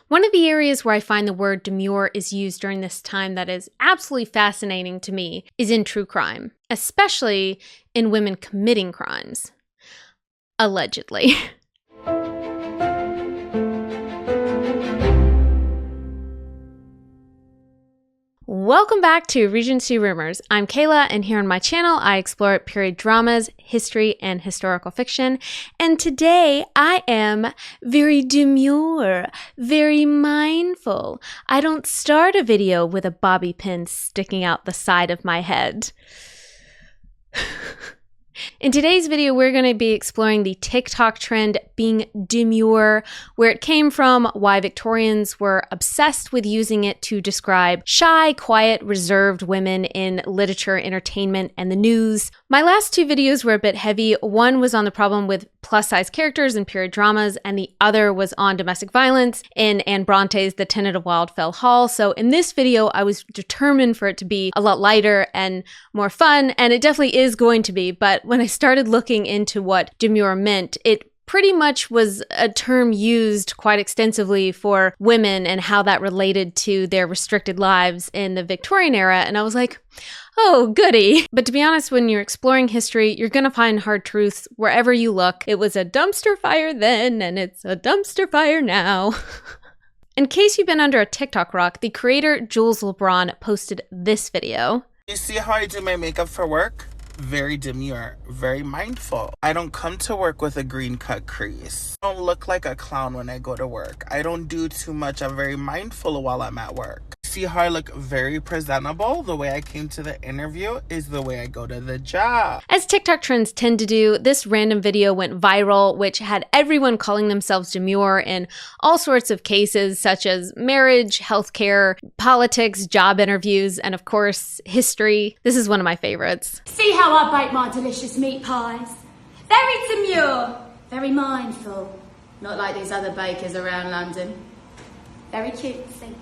One of the areas where I find the word demure is used during this time that is absolutely fascinating to me is in true crime, especially in women committing crimes. Allegedly. Welcome back to Regency Rumors. I'm Kayla, and here on my channel, I explore period dramas, history, and historical fiction. And today, I am very demure, very mindful. I don't start a video with a bobby pin sticking out the side of my head. In today's video, we're going to be exploring the TikTok trend being demure, where it came from, why Victorians were obsessed with using it to describe shy, quiet, reserved women in literature, entertainment, and the news. My last two videos were a bit heavy. One was on the problem with plus-size characters in period dramas, and the other was on domestic violence in Anne Bronte's The Tenant of Wildfell Hall. So in this video, I was determined for it to be a lot lighter and more fun, and it definitely is going to be, but when I started looking into what demure meant, it pretty much was a term used quite extensively for women and how that related to their restricted lives in the Victorian era. And I was like, oh, goody. But to be honest, when you're exploring history, you're going to find hard truths wherever you look. It was a dumpster fire then, and it's a dumpster fire now. In case you've been under a TikTok rock, the creator Jules LeBron posted this video. You see how I do my makeup for work? Very demure, very mindful. I don't come to work with a green cut crease. I don't look like a clown when I go to work. I don't do too much. I'm very mindful while I'm at work. See how I look very presentable? The way I came to the interview is the way I go to the job. As TikTok trends tend to do, this random video went viral, which had everyone calling themselves demure in all sorts of cases, such as marriage, healthcare, politics, job interviews, and of course, history. This is one of my favorites. See how I bake my delicious meat pies? Very demure, very mindful. Not like these other bakers around London. Very cutesy.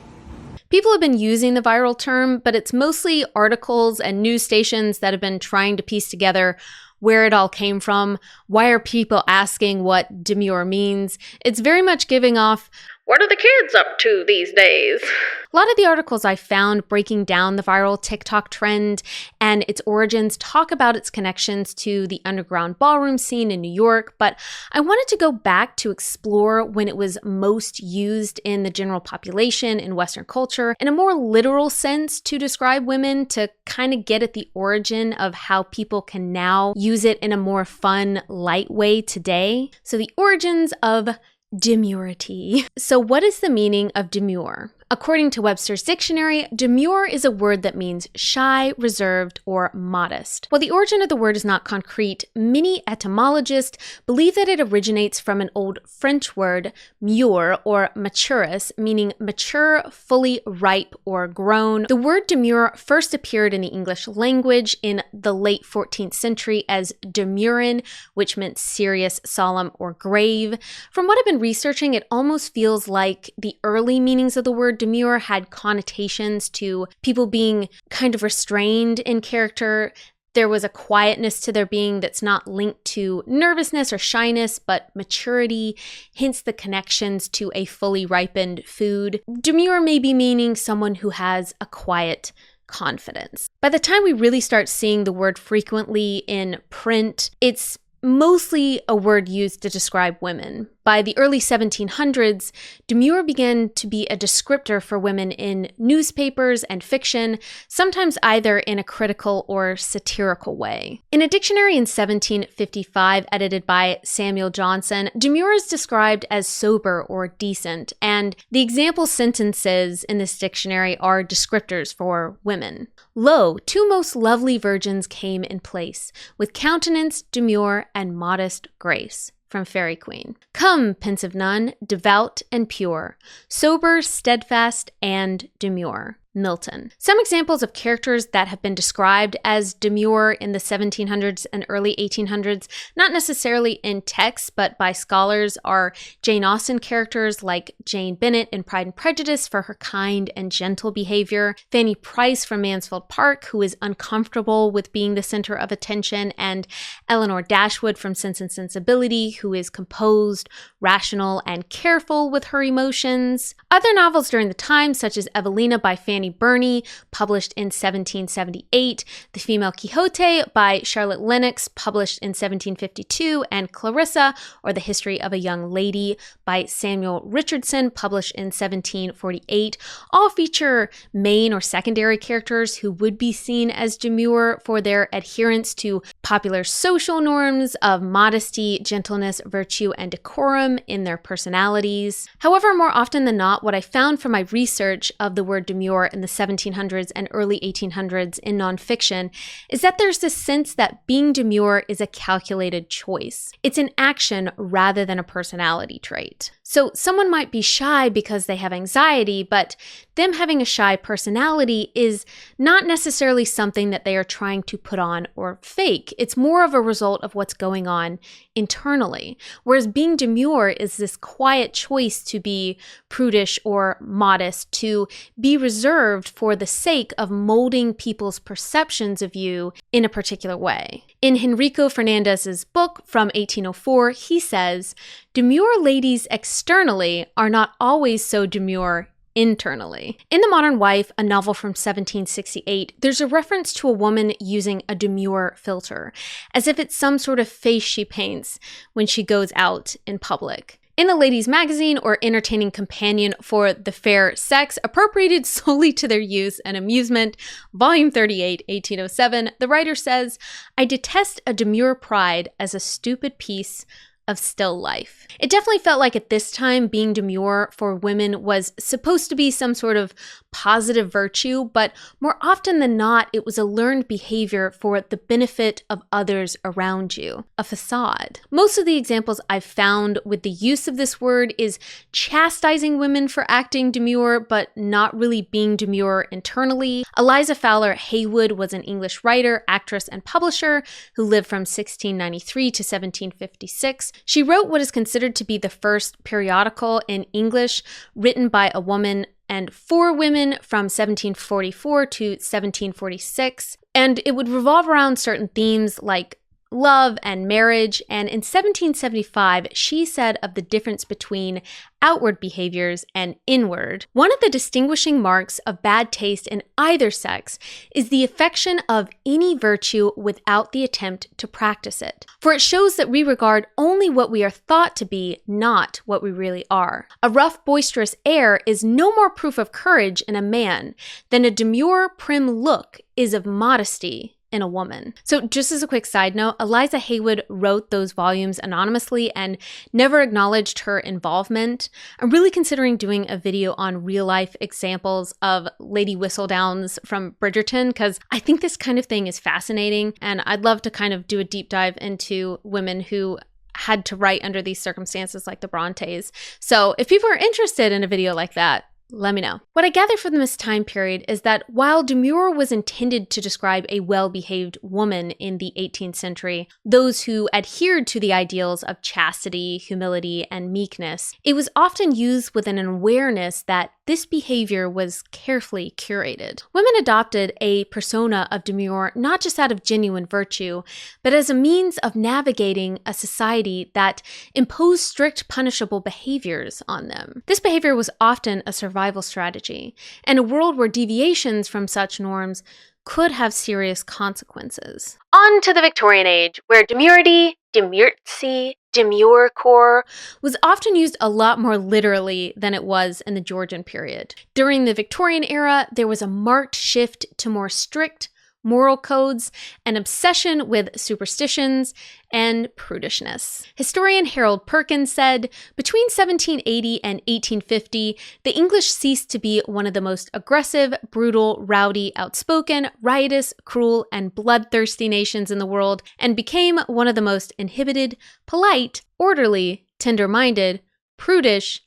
People have been using the viral term, but it's mostly articles and news stations that have been trying to piece together where it all came from. Why are people asking what demure means? It's very much giving off, what are the kids up to these days? A lot of the articles I found breaking down the viral TikTok trend and its origins talk about its connections to the underground ballroom scene in New York, but I wanted to go back to explore when it was most used in the general population in Western culture in a more literal sense to describe women, to kind of get at the origin of how people can now use it in a more fun, light way today. So the origins of demurity. So what is the meaning of demure? According to Webster's dictionary, demure is a word that means shy, reserved, or modest. While the origin of the word is not concrete, many etymologists believe that it originates from an old French word, mûr, or maturus, meaning mature, fully ripe, or grown. The word demure first appeared in the English language in the late 14th century as demurin, which meant serious, solemn, or grave. From what I've been researching, it almost feels like the early meanings of the word demure had connotations to people being kind of restrained in character. There was a quietness to their being that's not linked to nervousness or shyness, but maturity, hence the connections to a fully ripened food. Demure may be meaning someone who has a quiet confidence. By the time we really start seeing the word frequently in print, it's mostly a word used to describe women. By the early 1700s, demure began to be a descriptor for women in newspapers and fiction, sometimes either in a critical or satirical way. In a dictionary in 1755 edited by Samuel Johnson, demure is described as sober or decent, and the example sentences in this dictionary are descriptors for women. Lo, two most lovely virgins came in place, with countenance demure and modest grace. From Fairy Queen. Come, pensive nun, devout and pure, sober, steadfast, and demure. Milton. Some examples of characters that have been described as demure in the 1700s and early 1800s, not necessarily in text, but by scholars, are Jane Austen characters like Jane Bennet in Pride and Prejudice for her kind and gentle behavior, Fanny Price from Mansfield Park, who is uncomfortable with being the center of attention, and Elinor Dashwood from Sense and Sensibility, who is composed, rational, and careful with her emotions. Other novels during the time, such as Evelina by Fanny Burney, published in 1778, The Female Quixote by Charlotte Lennox, published in 1752, and Clarissa, or The History of a Young Lady by Samuel Richardson, published in 1748, all feature main or secondary characters who would be seen as demure for their adherence to popular social norms of modesty, gentleness, virtue, and decorum in their personalities. However, more often than not, what I found from my research of the word demure in the 1700s and early 1800s in nonfiction is that there's this sense that being demure is a calculated choice. It's an action rather than a personality trait. So someone might be shy because they have anxiety, but them having a shy personality is not necessarily something that they are trying to put on or fake. It's more of a result of what's going on internally. Whereas being demure is this quiet choice to be prudish or modest, to be reserved for the sake of molding people's perceptions of you in a particular way. In Henrico Fernandez's book from 1804, he says, "Demure ladies externally are not always so demure internally." In The Modern Wife, a novel from 1768, there's a reference to a woman using a demure filter, as if it's some sort of face she paints when she goes out in public. In a ladies' magazine or entertaining companion for the fair sex, appropriated solely to their use and amusement, volume 38, 1807, the writer says, "I detest a demure pride as a stupid piece of still life." It definitely felt like at this time being demure for women was supposed to be some sort of positive virtue, but more often than not, it was a learned behavior for the benefit of others around you, a facade. Most of the examples I've found with the use of this word is chastising women for acting demure, but not really being demure internally. Eliza Fowler Haywood was an English writer, actress, and publisher who lived from 1693 to 1756. She wrote what is considered to be the first periodical in English written by a woman and for women from 1744 to 1746. And it would revolve around certain themes like love and marriage. And in 1775, she said of the difference between outward behaviors and inward, "One of the distinguishing marks of bad taste in either sex is the affection of any virtue without the attempt to practice it. For it shows that we regard only what we are thought to be, not what we really are. A rough, boisterous air is no more proof of courage in a man than a demure, prim look is of modesty in a woman." So just as a quick side note, Eliza Haywood wrote those volumes anonymously and never acknowledged her involvement. I'm really considering doing a video on real life examples of Lady Whistledowns from Bridgerton, because I think this kind of thing is fascinating, and I'd love to kind of do a deep dive into women who had to write under these circumstances like the Brontes. So if people are interested in a video like that, let me know. What I gather from this time period is that while demure was intended to describe a well-behaved woman in the 18th century, those who adhered to the ideals of chastity, humility, and meekness, it was often used with an awareness that this behavior was carefully curated. Women adopted a persona of demure not just out of genuine virtue, but as a means of navigating a society that imposed strict punishable behaviors on them. This behavior was often a survival strategy, and a world where deviations from such norms could have serious consequences. On to the Victorian Age, where demurity, demurcy, demure core was often used a lot more literally than it was in the Georgian period. During the Victorian era, there was a marked shift to more strict moral codes, an obsession with superstitions, and prudishness. Historian Harold Perkins said, between 1780 and 1850, the English ceased to be one of the most aggressive, brutal, rowdy, outspoken, riotous, cruel, and bloodthirsty nations in the world, and became one of the most inhibited, polite, orderly, tender-minded, prudish,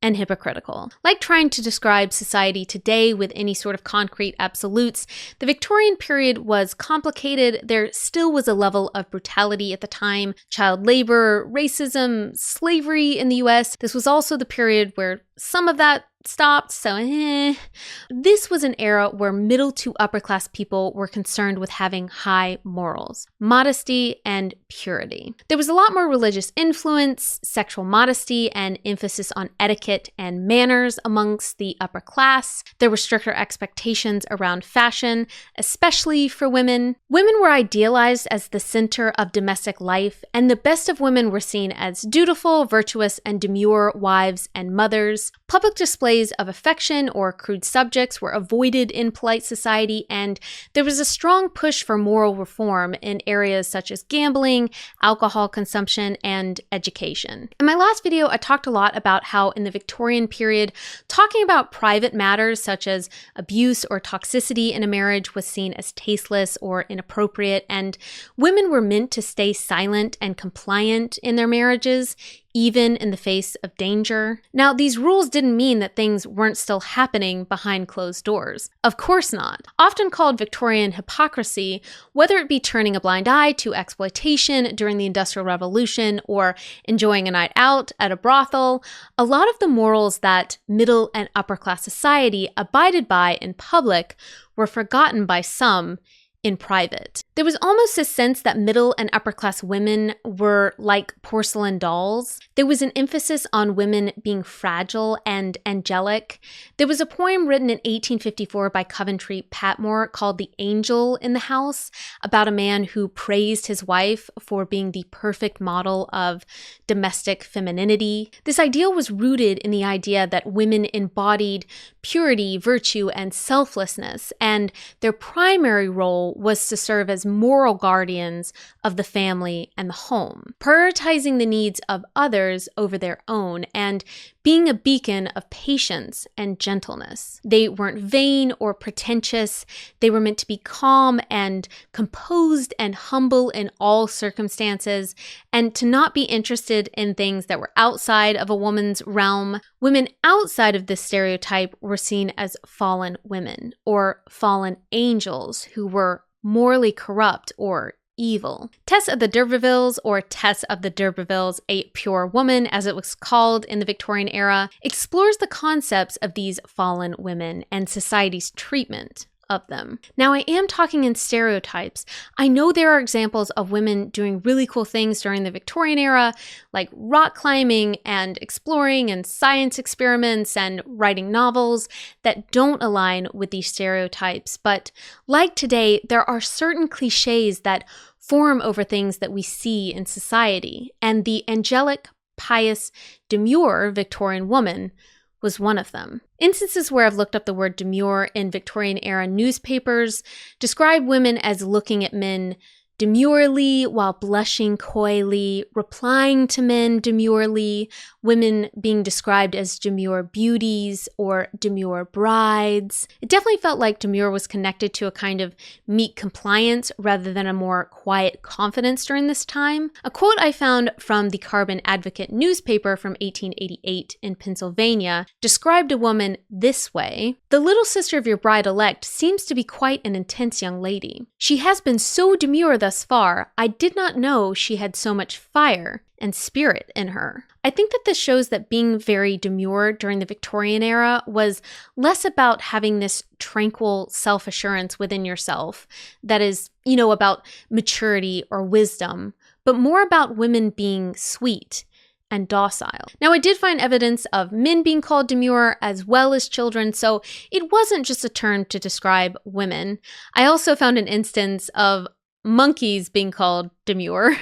and hypocritical. Like trying to describe society today with any sort of concrete absolutes, the Victorian period was complicated. There still was a level of brutality at the time: child labor, racism, slavery in the US. This was also the period where some of that stopped, so This was an era where middle to upper class people were concerned with having high morals, modesty, and purity. There was a lot more religious influence, sexual modesty, and emphasis on etiquette and manners amongst the upper class. There were stricter expectations around fashion, especially for women. Women were idealized as the center of domestic life, and the best of women were seen as dutiful, virtuous, and demure wives and mothers. Public displays of affection or crude subjects were avoided in polite society, and there was a strong push for moral reform in areas such as gambling, alcohol consumption, and education. In my last video, I talked a lot about how in the Victorian period, talking about private matters such as abuse or toxicity in a marriage was seen as tasteless or inappropriate, and women were meant to stay silent and compliant in their marriages, even in the face of danger. Now, these rules didn't mean that things weren't still happening behind closed doors. Of course not. Often called Victorian hypocrisy, whether it be turning a blind eye to exploitation during the Industrial Revolution or enjoying a night out at a brothel, a lot of the morals that middle and upper class society abided by in public were forgotten by some in private. There was almost a sense that middle and upper class women were like porcelain dolls. There was an emphasis on women being fragile and angelic. There was a poem written in 1854 by Coventry Patmore called The Angel in the House, about a man who praised his wife for being the perfect model of domestic femininity. This ideal was rooted in the idea that women embodied purity, virtue, and selflessness, and their primary role was to serve as moral guardians of the family and the home, prioritizing the needs of others over their own, and being a beacon of patience and gentleness. They weren't vain or pretentious. They were meant to be calm and composed and humble in all circumstances, and to not be interested in things that were outside of a woman's realm. Women outside of this stereotype were seen as fallen women or fallen angels who were morally corrupt or evil. Tess of the D'Urbervilles, or Tess of the D'Urbervilles, a Pure Woman, as it was called in the Victorian era, explores the concepts of these fallen women and society's treatment of them. Now, I am talking in stereotypes. I know there are examples of women doing really cool things during the Victorian era, like rock climbing and exploring and science experiments and writing novels that don't align with these stereotypes. But like today, there are certain cliches that form over things that we see in society, and the angelic, pious, demure Victorian woman was one of them. Instances where I've looked up the word demure in Victorian era newspapers describe women as looking at men demurely while blushing coyly, replying to men demurely, women being described as demure beauties or demure brides. It definitely felt like demure was connected to a kind of meek compliance rather than a more quiet confidence during this time. A quote I found from the Carbon Advocate newspaper from 1888 in Pennsylvania described a woman this way: "The little sister of your bride-elect seems to be quite an intense young lady. She has been so demure thus far, I did not know she had so much fire and spirit in her." I think that this shows that being very demure during the Victorian era was less about having this tranquil self-assurance within yourself that is, about maturity or wisdom, but more about women being sweet and docile. Now, I did find evidence of men being called demure as well as children, so it wasn't just a term to describe women. I also found an instance of monkeys being called demure,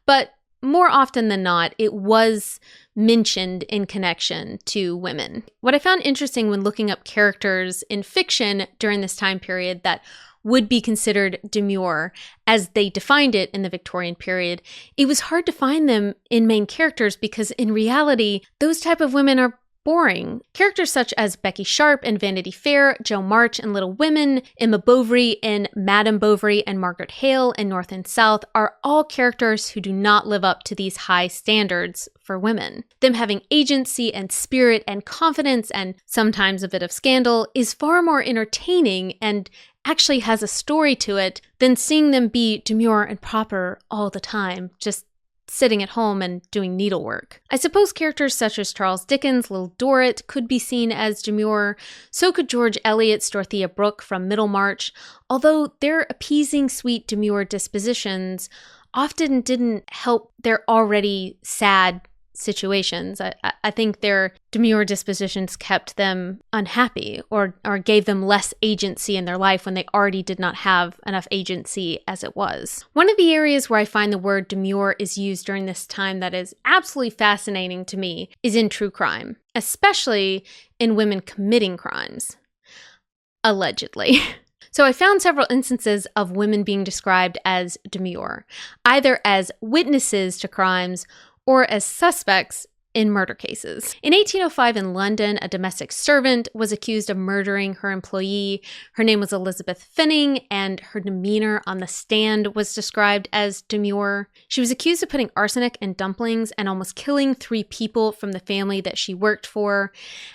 but more often than not, it was mentioned in connection to women. What I found interesting when looking up characters in fiction during this time period that would be considered demure as they defined it in the Victorian period, it was hard to find them in main characters because in reality, those type of women are boring. Characters such as Becky Sharp in Vanity Fair, Jo March in Little Women, Emma Bovary in Madame Bovary, and Margaret Hale in North and South are all characters who do not live up to these high standards for women. Them having agency and spirit and confidence and sometimes a bit of scandal is far more entertaining and actually has a story to it than seeing them be demure and proper all the time, just sitting at home and doing needlework. I suppose characters such as Charles Dickens' Little Dorrit could be seen as demure. So could George Eliot's Dorothea Brooke from Middlemarch, although their appeasing, sweet, demure dispositions often didn't help their already sad situations. I think their demure dispositions kept them unhappy or gave them less agency in their life when they already did not have enough agency as it was. One of the areas where I find the word demure is used during this time that is absolutely fascinating to me is in true crime, especially in women committing crimes. Allegedly. So I found several instances of women being described as demure, either as witnesses to crimes or as suspects in murder cases. In 1805 in London, a domestic servant was accused of murdering her employee. Her name was Elizabeth Finning, and her demeanor on the stand was described as demure. She was accused of putting arsenic in dumplings and almost killing 3 people from the family that she worked for.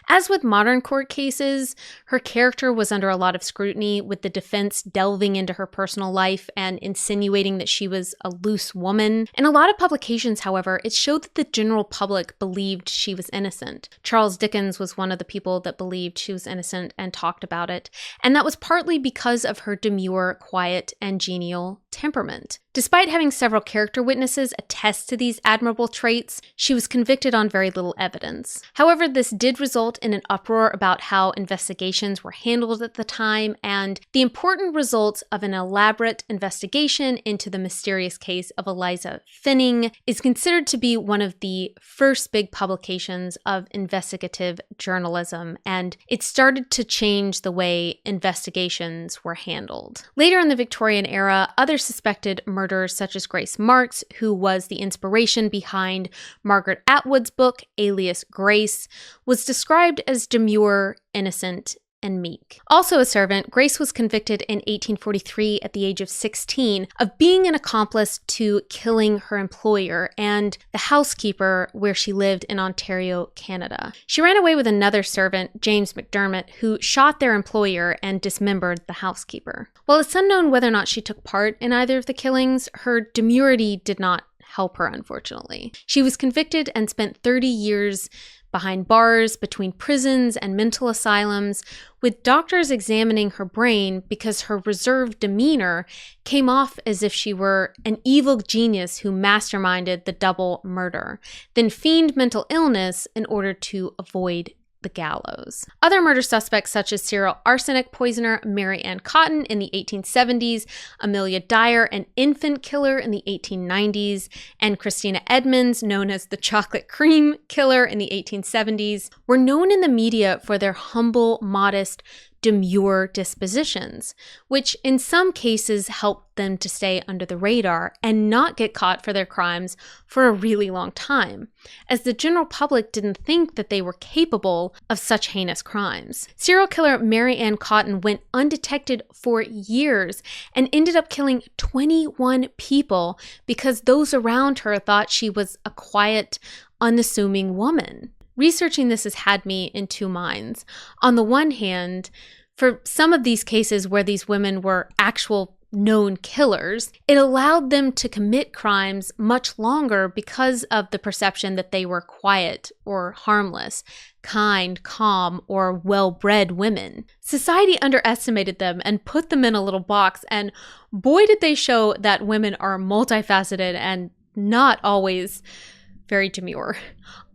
As with modern court cases, her character was under a lot of scrutiny, with the defense delving into her personal life and insinuating that she was a loose woman. In a lot of publications, however, it showed that the general public believed she was innocent. Charles Dickens was one of the people that believed she was innocent and talked about it, and that was partly because of her demure, quiet, and genial temperament. Despite having several character witnesses attest to these admirable traits, she was convicted on very little evidence. However, this did result in an uproar about how investigations were handled at the time and the important results of an elaborate investigation into the mysterious case of Eliza Finning is considered to be one of the first big publications of investigative journalism, and it started to change the way investigations were handled. Later in the Victorian era, other suspected murderers such as Grace Marks, who was the inspiration behind Margaret Atwood's book, alias Grace, was described as demure, innocent, and meek. Also a servant, Grace was convicted in 1843 at the age of 16 of being an accomplice to killing her employer and the housekeeper where she lived in Ontario, Canada. She ran away with another servant, James McDermott, who shot their employer and dismembered the housekeeper. While it's unknown whether or not she took part in either of the killings, her demurity did not help her, unfortunately. She was convicted and spent 30 years behind bars, between prisons and mental asylums, with doctors examining her brain because her reserved demeanor came off as if she were an evil genius who masterminded the double murder, then feigned mental illness in order to avoid the gallows. Other murder suspects such as serial arsenic poisoner Mary Ann Cotton in the 1870s, Amelia Dyer, an infant killer in the 1890s, and Christina Edmonds, known as the chocolate cream killer in the 1870s, were known in the media for their humble, modest, demure dispositions, which in some cases helped them to stay under the radar and not get caught for their crimes for a really long time, as the general public didn't think that they were capable of such heinous crimes. Serial killer Mary Ann Cotton went undetected for years and ended up killing 21 people because those around her thought she was a quiet, unassuming woman. Researching this has had me in two minds. On the one hand, for some of these cases where these women were actual known killers, it allowed them to commit crimes much longer because of the perception that they were quiet or harmless, kind, calm, or well-bred women. Society underestimated them and put them in a little box, and boy did they show that women are multifaceted and not always very demure.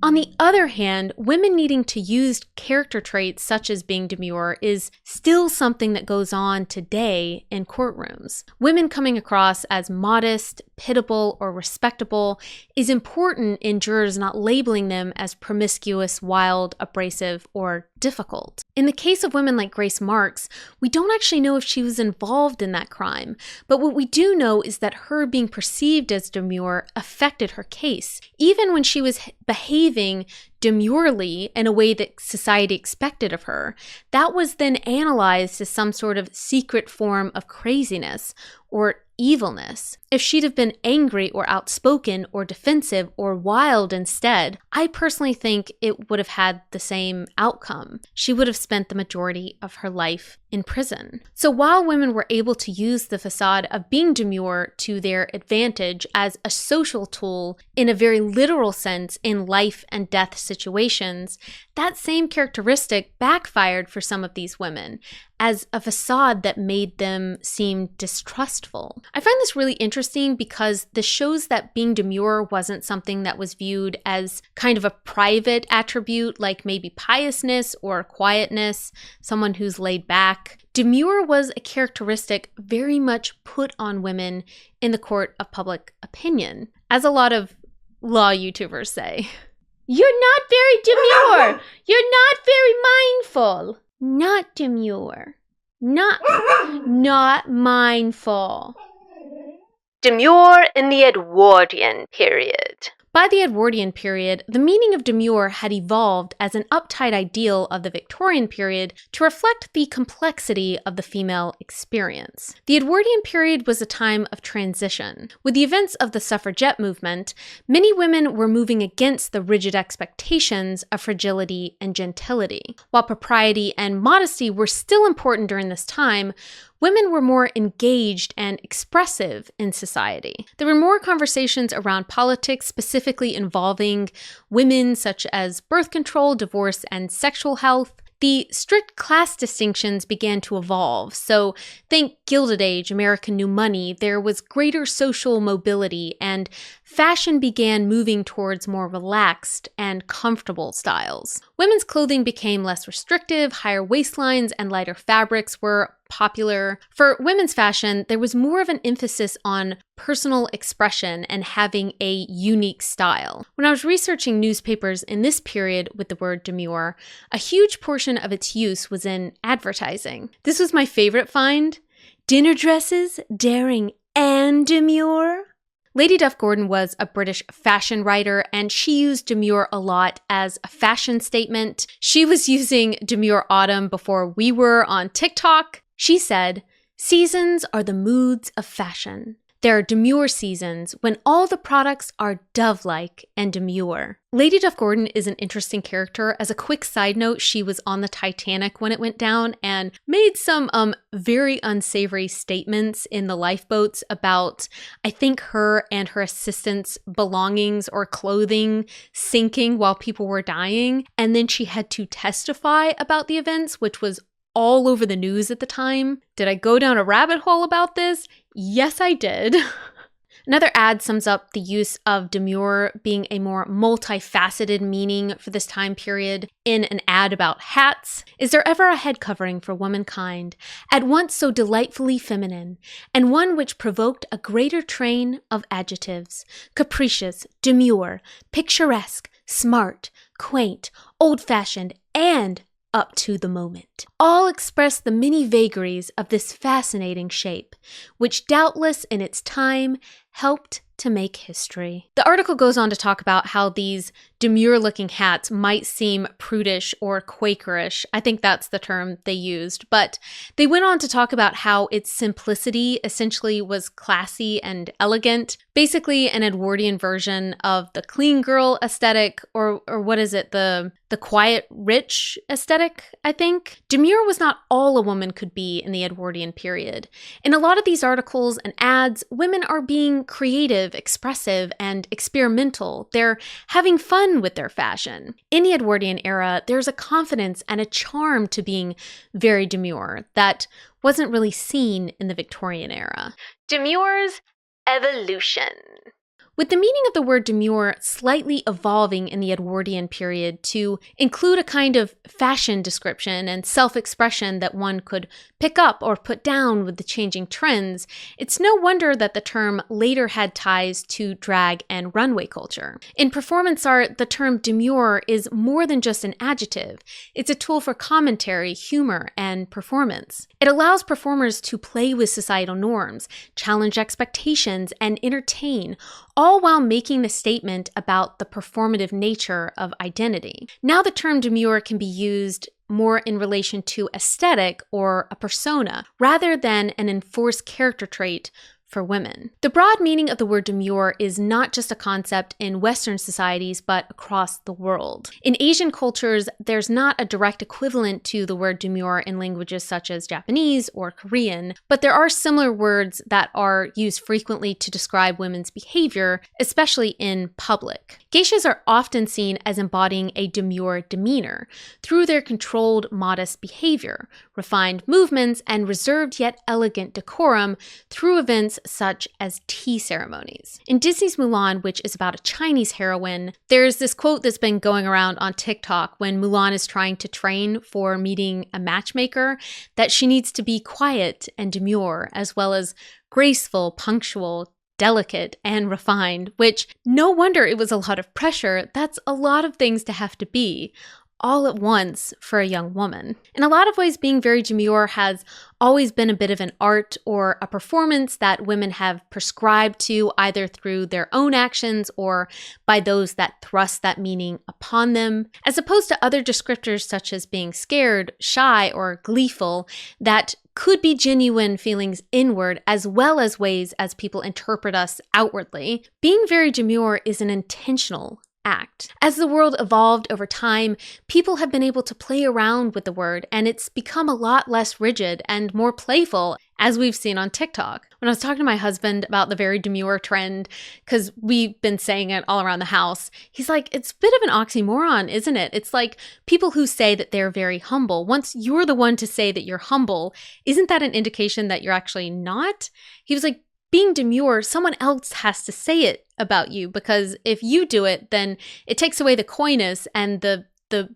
On the other hand, women needing to use character traits such as being demure is still something that goes on today in courtrooms. Women coming across as modest, pitiable, or respectable is important in jurors not labeling them as promiscuous, wild, abrasive, or difficult. In the case of women like Grace Marks, we don't actually know if she was involved in that crime, but what we do know is that her being perceived as demure affected her case. Even when she was behaving demurely in a way that society expected of her, that was then analyzed as some sort of secret form of craziness or evilness. If she'd have been angry or outspoken or defensive or wild instead, I personally think it would have had the same outcome. She would have spent the majority of her life in prison. So while women were able to use the facade of being demure to their advantage as a social tool in a very literal sense in life and death situations, that same characteristic backfired for some of these women as a facade that made them seem distrustful. I find this really interesting because this shows that being demure wasn't something that was viewed as kind of a private attribute like maybe piousness or quietness, someone who's laid back. Demure was a characteristic very much put on women in the court of public opinion, as a lot of law YouTubers say. You're not very demure. You're not very mindful. Not demure. Not mindful. Demure in the Edwardian period. By the Edwardian period, the meaning of demure had evolved as an uptight ideal of the Victorian period to reflect the complexity of the female experience. The Edwardian period was a time of transition. With the events of the suffragette movement, many women were moving against the rigid expectations of fragility and gentility. While propriety and modesty were still important during this time, women were more engaged and expressive in society. There were more conversations around politics specifically involving women, such as birth control, divorce, and sexual health. The strict class distinctions began to evolve. So think Gilded Age, American New Money, there was greater social mobility, and fashion began moving towards more relaxed and comfortable styles. Women's clothing became less restrictive, higher waistlines and lighter fabrics were popular. For women's fashion, there was more of an emphasis on personal expression and having a unique style. When I was researching newspapers in this period with the word demure, a huge portion of its use was in advertising. This was my favorite find. Dinner dresses, daring and demure. Lady Duff Gordon was a British fashion writer, and she used demure a lot as a fashion statement. She was using demure autumn before we were on TikTok. She said, "Seasons are the moods of fashion. There are demure seasons when all the products are dove-like and demure." Lady Duff Gordon is an interesting character. As a quick side note, she was on the Titanic when it went down and made some very unsavory statements in the lifeboats about, I think, her and her assistants' belongings or clothing sinking while people were dying. And then she had to testify about the events, which was all over the news at the time. Did I go down a rabbit hole about this? Yes, I did. Another ad sums up the use of demure being a more multifaceted meaning for this time period in an ad about hats. "Is there ever a head covering for womankind, at once so delightfully feminine, and one which provoked a greater train of adjectives, capricious, demure, picturesque, smart, quaint, old-fashioned, and up to the moment. All express the many vagaries of this fascinating shape, which doubtless in its time helped to make history." The article goes on to talk about how these demure-looking hats might seem prudish or Quakerish. I think that's the term they used. But they went on to talk about how its simplicity essentially was classy and elegant, basically an Edwardian version of the clean girl aesthetic, or what is it, the quiet rich aesthetic, I think. Demure was not all a woman could be in the Edwardian period. In a lot of these articles and ads, women are being creative, expressive, and experimental. They're having fun with their fashion. In the Edwardian era, there's a confidence and a charm to being very demure that wasn't really seen in the Victorian era. Demure's evolution. With the meaning of the word demure slightly evolving in the Edwardian period to include a kind of fashion description and self-expression that one could pick up or put down with the changing trends, it's no wonder that the term later had ties to drag and runway culture. In performance art, the term demure is more than just an adjective. It's a tool for commentary, humor, and performance. It allows performers to play with societal norms, challenge expectations, and entertain, all while making the statement about the performative nature of identity. Now the term demure can be used more in relation to aesthetic or a persona, rather than an enforced character trait for women. The broad meaning of the word demure is not just a concept in Western societies, but across the world. In Asian cultures, there's not a direct equivalent to the word demure in languages such as Japanese or Korean, but there are similar words that are used frequently to describe women's behavior, especially in public. Geishas are often seen as embodying a demure demeanor through their controlled, modest behavior, refined movements, and reserved yet elegant decorum through events such as tea ceremonies. In Disney's Mulan, which is about a Chinese heroine, there's this quote that's been going around on TikTok when Mulan is trying to train for meeting a matchmaker, that she needs to be quiet and demure, as well as graceful, punctual, delicate, and refined, which no wonder it was a lot of pressure. That's a lot of things to have to be all at once for a young woman. In a lot of ways, being very demure has always been a bit of an art or a performance that women have prescribed to, either through their own actions or by those that thrust that meaning upon them, as opposed to other descriptors such as being scared, shy, or gleeful that could be genuine feelings inward as well as ways as people interpret us outwardly. Being very demure is an intentional act. As the world evolved over time, people have been able to play around with the word, and it's become a lot less rigid and more playful, as we've seen on TikTok. When I was talking to my husband about the very demure trend, because we've been saying it all around the house, he's like, it's a bit of an oxymoron, isn't it? It's like people who say that they're very humble. Once you're the one to say that you're humble, isn't that an indication that you're actually not? He was like, being demure, someone else has to say it about you, because if you do it, then it takes away the coyness and the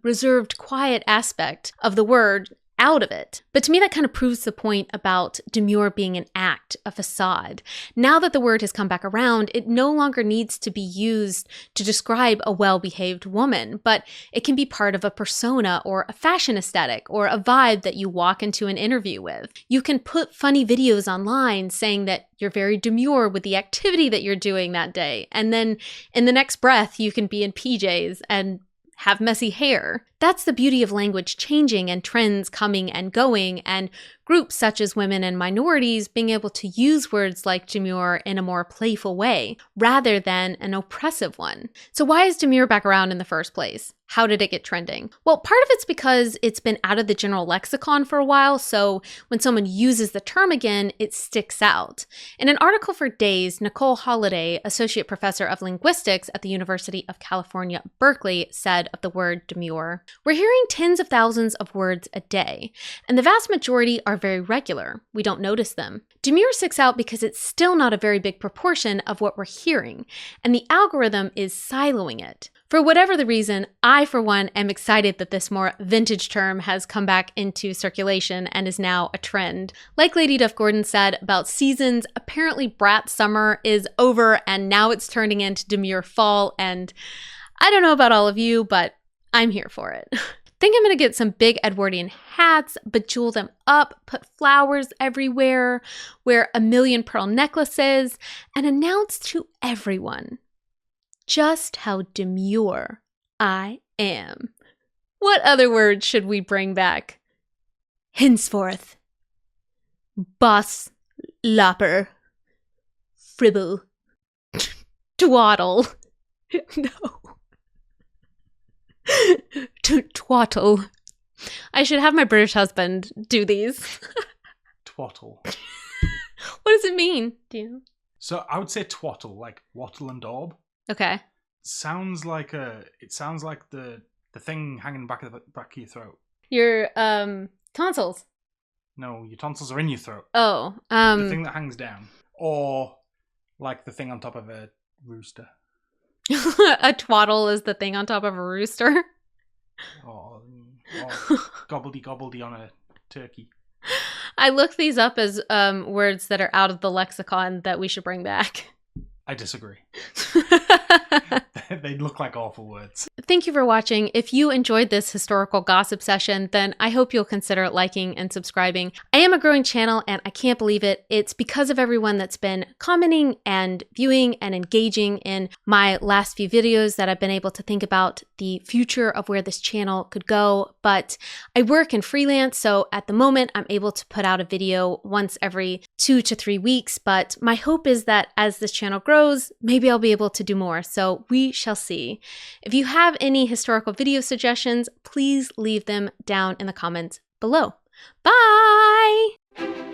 reserved, quiet aspect of the word out of it. But to me, that kind of proves the point about demure being an act, a facade. Now that the word has come back around, it no longer needs to be used to describe a well-behaved woman, but it can be part of a persona or a fashion aesthetic or a vibe that you walk into an interview with. You can put funny videos online saying that you're very demure with the activity that you're doing that day, and then in the next breath, you can be in PJs and have messy hair. That's the beauty of language changing and trends coming and going, and groups such as women and minorities being able to use words like demure in a more playful way, rather than an oppressive one. So why is demure back around in the first place? How did it get trending? Well, part of it's because it's been out of the general lexicon for a while, so when someone uses the term again, it sticks out. In an article for Days, Nicole Holliday, associate professor of linguistics at the University of California, Berkeley, said of the word demure, "We're hearing tens of thousands of words a day, and the vast majority are very regular. We don't notice them. Demure sticks out because it's still not a very big proportion of what we're hearing, and the algorithm is siloing it. For whatever the reason, I, for one, am excited that this more vintage term has come back into circulation and is now a trend. Like Lady Duff Gordon said about seasons, apparently Brat Summer is over and now it's turning into Demure Fall, and I don't know about all of you, but I'm here for it. Think I'm going to get some big Edwardian hats, bejewel them up, put flowers everywhere, wear a million pearl necklaces, and announce to everyone just how demure I am. What other words should we bring back? Henceforth, boss, lopper, fribble, twaddle. No. Twaddle. I should have my British husband do these. Twaddle. What does it mean? Do you know? So I would say twaddle, like wattle and daub. Okay. It sounds like the thing hanging back of your throat. Your tonsils. No, your tonsils are in your throat. Oh. The thing that hangs down. Or like the thing on top of a rooster. A twaddle is the thing on top of a rooster. Or gobbledy on a turkey. I looked these up as words that are out of the lexicon that we should bring back. I disagree. They look like awful words. Thank you for watching. If you enjoyed this historical gossip session, then I hope you'll consider liking and subscribing. I am a growing channel and I can't believe it. It's because of everyone that's been commenting and viewing and engaging in my last few videos that I've been able to think about the future of where this channel could go. But I work and freelance, so at the moment I'm able to put out a video once every 2 to 3 weeks. But my hope is that as this channel grows, maybe I'll be able to do more. So we shall see. If you have any historical video suggestions, please leave them down in the comments below. Bye!